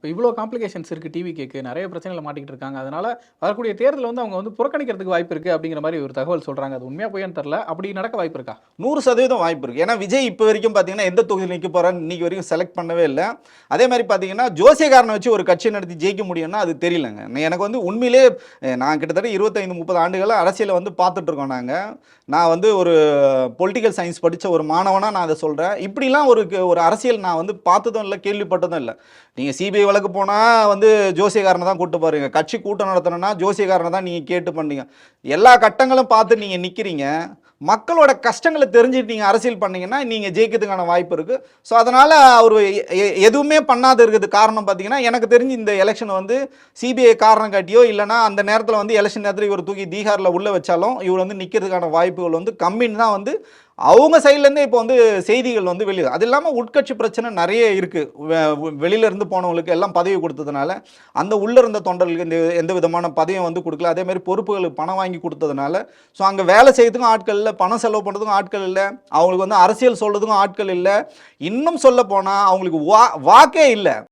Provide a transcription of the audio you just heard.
இப்போ இவ்வளோ காம்ப்ளிகேஷன்ஸ் இருக்குது டிவிகேக்கு, நிறைய பிரச்சனைகளை மாட்டிக்கிட்டு இருக்காங்க. அதனால வரக்கூடிய தேர்தல் வந்து அவங்க வந்து புறக்கணிக்கிறதுக்கு வாய்ப்பு இருக்குது அப்படிங்கிற மாதிரி ஒரு தகவல் சொல்கிறாங்க. அது உண்மையாக பொய்யான்னு தெரில. அப்படி நடக்க வாய்ப்பு இருக்கா? 100% வாய்ப்பு இருக்குது. ஏன்னா விஜய் இப்போ வரைக்கும் பார்த்தீங்கன்னா எந்த தொகுதியில் நிற்க போகிறான்னு இன்னைக்கு வரைக்கும் செலக்ட் பண்ணவே இல்லை. அதே மாதிரி பார்த்தீங்கன்னா ஜோசியக்காரனை வச்சு ஒரு கட்சி நடத்தி ஜெயிக்க முடியும்னா அது தெரியலங்க. எனக்கு வந்து உண்மையிலே நான் கிட்டத்தட்ட 25-30 ஆண்டுகளாக அரசியலை வந்து பார்த்துட்டு இருக்கோம். நான் வந்து ஒரு பொலிட்டிக்கல் சயின்ஸ் படித்த ஒரு மாணவனாக நான் அதை சொல்கிறேன். இப்படிலாம் ஒரு அரசியல் நான் வந்து பார்த்ததும் இல்லை, கேள்விப்பட்டதும் இல்லை. நீங்கள் சிபிஐ வழக்கு போனால் வந்து ஜோசியக்காரனை தான் கூட்டு பாருங்க. கட்சி கூட்டம் நடத்தணும்னா ஜோசியக்காரனை தான் நீங்கள் கேட்டு பண்ணீங்க. எல்லா கட்டங்களும் பார்த்து நீங்கள் நிற்கிறீங்க. மக்களோட கஷ்டங்களை தெரிஞ்சுட்டு நீங்கள் அரசியல் பண்ணீங்கன்னா நீங்கள் ஜெயிக்கிறதுக்கான வாய்ப்பு இருக்குது. ஸோ அதனால் அவர் எதுவுமே பண்ணாத இருக்கிறது காரணம் பார்த்தீங்கன்னா, எனக்கு தெரிஞ்சு இந்த எலெக்ஷனை வந்து சிபிஐ காரணம் காட்டியோ இல்லைனா அந்த நேரத்தில் வந்து எலெக்ஷன் நேரத்தில் இவர் தூக்கி தீகாரில் உள்ளே வச்சாலும் இவர் வந்து நிற்கிறதுக்கான வாய்ப்புகள் வந்து கம்மின்னு தான் வந்து அவங்க சைட்லேருந்தே இப்போ வந்து செய்திகள் வந்து வெளியே. அது இல்லாமல் உட்கட்சி பிரச்சனை நிறைய இருக்குது. வெளியிலேருந்து போனவங்களுக்கு எல்லாம் பதவி கொடுத்ததுனால அந்த உள்ளே இருந்த தொண்டர்களுக்கு எந்த விதமான பதவியும் வந்து கொடுக்கல. அதேமாதிரி பொறுப்புகளுக்கு பணம் வாங்கி கொடுத்ததுனால ஸோ அங்கே வேலை செய்யறதுக்கும் ஆட்கள் இல்லை, பணம் செலவு பண்ணுறதுக்கும் ஆட்கள் இல்லை, அவங்களுக்கு வந்து அரசியல் சொல்கிறதுக்கும் ஆட்கள் இல்லை. இன்னும் சொல்ல போனால் அவங்களுக்கு வாக்கே இல்லை.